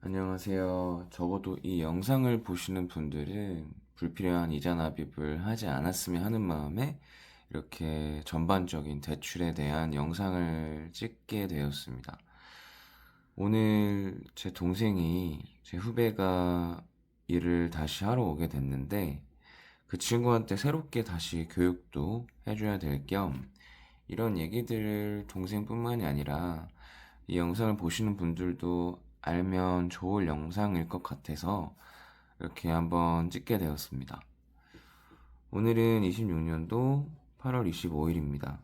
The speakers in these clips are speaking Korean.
안녕하세요. 적어도 이 영상을 보시는 분들은 불필요한 이자 납입을 하지 않았으면 하는 마음에 이렇게 전반적인 대출에 대한 영상을 찍게 되었습니다. 오늘 제 동생이 제 후배가 일을 다시 하러 오게 됐는데 그 친구한테 새롭게 다시 교육도 해줘야 될 겸 이런 얘기들을 동생뿐만이 아니라 이 영상을 보시는 분들도 알면 좋을 영상일 것 같아서 이렇게 한번 찍게 되었습니다. 오늘은 26년도 8월 25일입니다.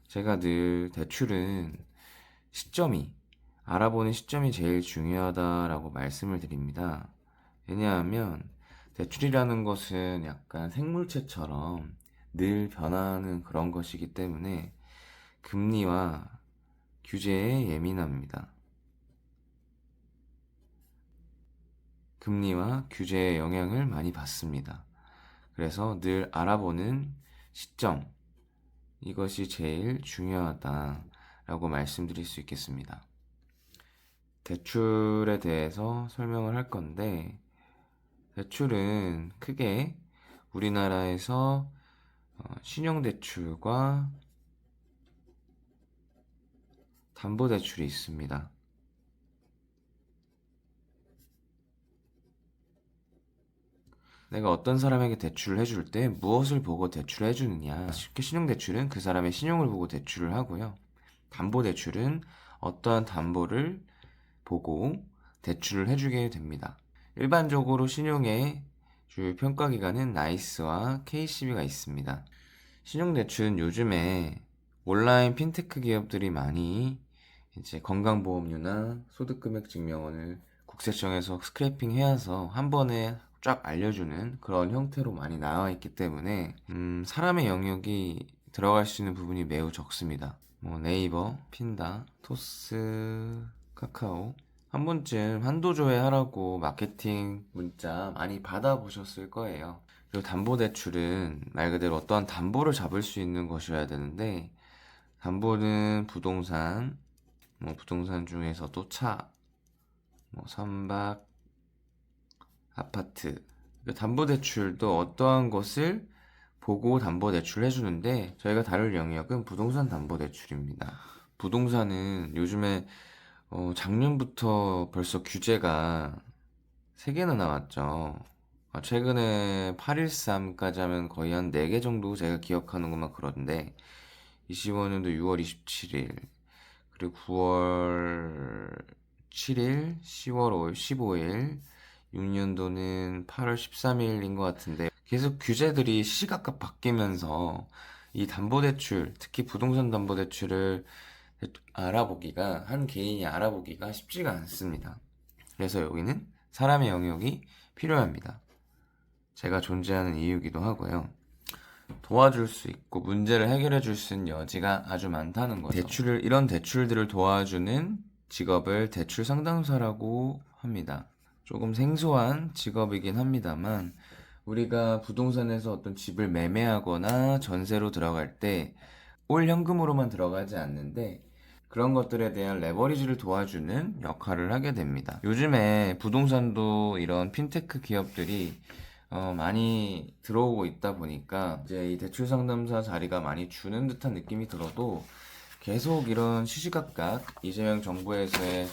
제가 늘 대출은 시점이, 알아보는 시점이 제일 중요하다라고 말씀을 드립니다. 왜냐하면 대출이라는 것은 약간 생물체처럼 늘 변화하는 그런 것이기 때문에 금리와 규제에 예민합니다. 금리와 규제의 영향을 많이 받습니다. 그래서 늘 알아보는 시점, 이것이 제일 중요하다라고 말씀드릴 수 있겠습니다. 대출에 대해서 설명을 할 건데, 대출은 크게 우리나라에서 신용대출과 담보대출이 있습니다. 내가 어떤 사람에게 대출을 해줄 때 무엇을 보고 대출을 해주느냐. 쉽게 신용대출은 그 사람의 신용을 보고 대출을 하고요. 담보대출은 어떠한 담보를 보고 대출을 해주게 됩니다. 일반적으로 신용의 주요 평가기관은 나이스와 KCB가 있습니다. 신용대출은 요즘에 온라인 핀테크 기업들이 많이 이제 건강보험료나 소득금액증명원을 국세청에서 스크래핑 해서 한 번에 쫙 알려주는 그런 형태로 많이 나와 있기 때문에 사람의 영역이 들어갈 수 있는 부분이 매우 적습니다. 뭐 네이버, 핀다, 토스, 카카오 한 번쯤 한도 조회하라고 마케팅 문자 많이 받아보셨을 거예요. 그리고 담보대출은 말 그대로 어떠한 담보를 잡을 수 있는 것이어야 되는데 담보는 부동산, 뭐 부동산 중에서도 차, 뭐 선박, 아파트. 담보대출도 어떠한 것을 보고 담보대출을 해주는데 저희가 다룰 영역은 부동산 담보대출입니다. 부동산은 요즘에 작년부터 벌써 규제가 3개나 나왔죠. 최근에 813까지 하면 거의 한 4개 정도 제가 기억하는 것만 그런데 25년도 6월 27일 그리고 9월 7일, 10월 5일, 15일 6년도는 8월 13일인 것 같은데 계속 규제들이 시시각각 바뀌면서 이 담보대출, 특히 부동산 담보대출을 알아보기가, 한 개인이 알아보기가 쉽지가 않습니다. 그래서 여기는 사람의 영역이 필요합니다. 제가 존재하는 이유기도 하고요. 도와줄 수 있고 문제를 해결해 줄 수 있는 여지가 아주 많다는 거죠. 이런 대출들을 도와주는 직업을 대출 상담사라고 합니다. 조금 생소한 직업이긴 합니다만 우리가 부동산에서 어떤 집을 매매하거나 전세로 들어갈 때 올 현금으로만 들어가지 않는데 그런 것들에 대한 레버리지를 도와주는 역할을 하게 됩니다. 요즘에 부동산도 이런 핀테크 기업들이 많이 들어오고 있다 보니까 이제 이 대출 상담사 자리가 많이 주는 듯한 느낌이 들어도 계속 이런 시시각각 이재명 정부에서의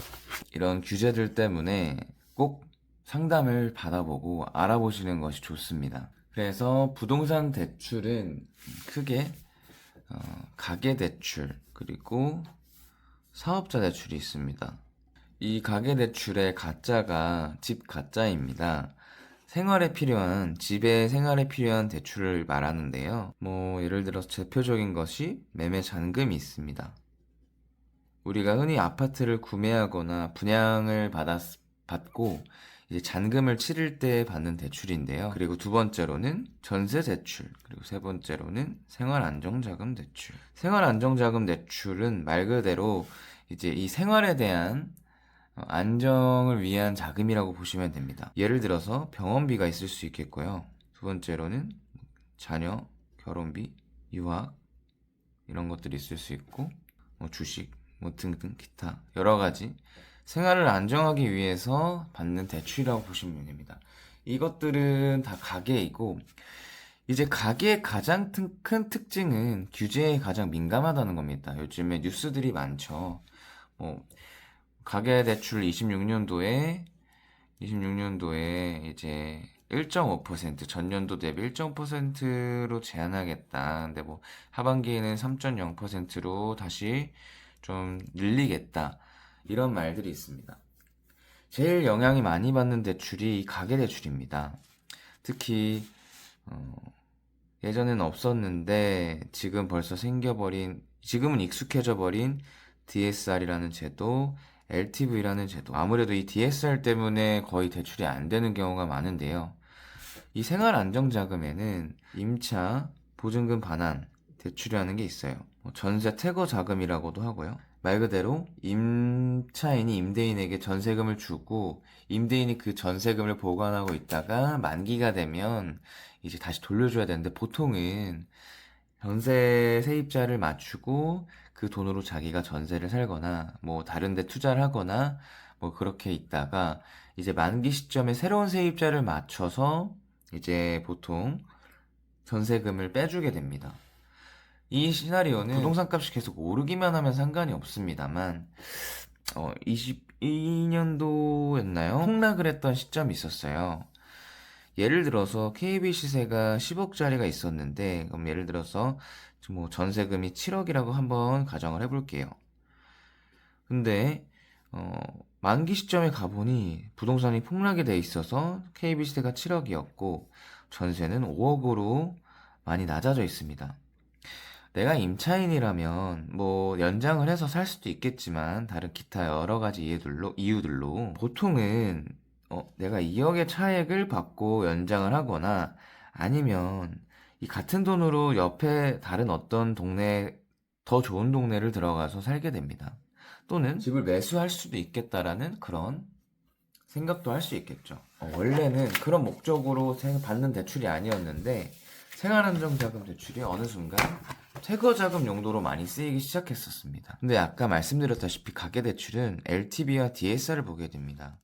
이런 규제들 때문에 꼭 상담을 받아보고 알아보시는 것이 좋습니다. 그래서 부동산 대출은 크게 가계 대출 그리고 사업자 대출이 있습니다. 이 가계 대출의 가짜가 집 가짜입니다. 집에 생활에 필요한 대출을 말하는데요. 뭐, 예를 들어서 대표적인 것이 매매 잔금이 있습니다. 우리가 흔히 아파트를 구매하거나 분양을 받고 이제 잔금을 치를 때 받는 대출인데요. 그리고 두 번째로는 전세 대출, 그리고 세 번째로는 생활 안정자금 대출. 생활 안정자금 대출은 말 그대로 이제 이 생활에 대한 안정을 위한 자금이라고 보시면 됩니다. 예를 들어서 병원비가 있을 수 있겠고요. 두 번째로는 자녀, 결혼비, 유학 이런 것들이 있을 수 있고 뭐 주식, 뭐 등등 기타 여러 가지 생활을 안정하기 위해서 받는 대출이라고 보시면 됩니다. 이것들은 다 가계이고, 이제 가계의 가장 큰 특징은 규제에 가장 민감하다는 겁니다. 요즘에 뉴스들이 많죠. 가계대출 26년도에 이제 1.5% 전년도 대비 1.5%로 제한하겠다. 근데 하반기에는 3.0%로 다시 좀 늘리겠다. 이런 말들이 있습니다. 제일 영향이 많이 받는 대출이 가계대출입니다. 특히 예전엔 없었는데 지금은 익숙해져 버린 DSR이라는 제도, LTV라는 제도. 아무래도 이 DSR 때문에 거의 대출이 안 되는 경우가 많은데요. 이 생활안정자금에는 임차, 보증금 반환, 대출이라는 게 있어요. 전세 퇴거 자금이라고도 하고요. 말 그대로 임차인이 임대인에게 전세금을 주고 임대인이 그 전세금을 보관하고 있다가 만기가 되면 이제 다시 돌려줘야 되는데, 보통은 전세 세입자를 맞추고 그 돈으로 자기가 전세를 살거나 다른 데 투자를 하거나 그렇게 있다가 이제 만기 시점에 새로운 세입자를 맞춰서 이제 보통 전세금을 빼주게 됩니다. 이 시나리오는 부동산 값이 계속 오르기만 하면 상관이 없습니다만 22년도였나요? 폭락을 했던 시점이 있었어요. 예를 들어서 KB 시세가 10억짜리가 있었는데, 그럼 예를 들어서 전세금이 7억이라고 한번 가정을 해볼게요. 근데 만기 시점에 가보니 부동산이 폭락이 돼 있어서 KB 시세가 7억이었고 전세는 5억으로 많이 낮아져 있습니다. 내가 임차인이라면 연장을 해서 살 수도 있겠지만 다른 기타 여러 가지 이유들로 보통은 내가 2억의 차액을 받고 연장을 하거나, 아니면 이 같은 돈으로 옆에 다른 어떤 더 좋은 동네를 들어가서 살게 됩니다. 또는 집을 매수할 수도 있겠다라는 그런 생각도 할 수 있겠죠. 원래는 그런 목적으로 받는 대출이 아니었는데 생활안정자금 대출이 어느 순간 퇴거자금 용도로 많이 쓰이기 시작했었습니다. 근데 아까 말씀드렸다시피 가계대출은 LTV와 DSR을 보게 됩니다.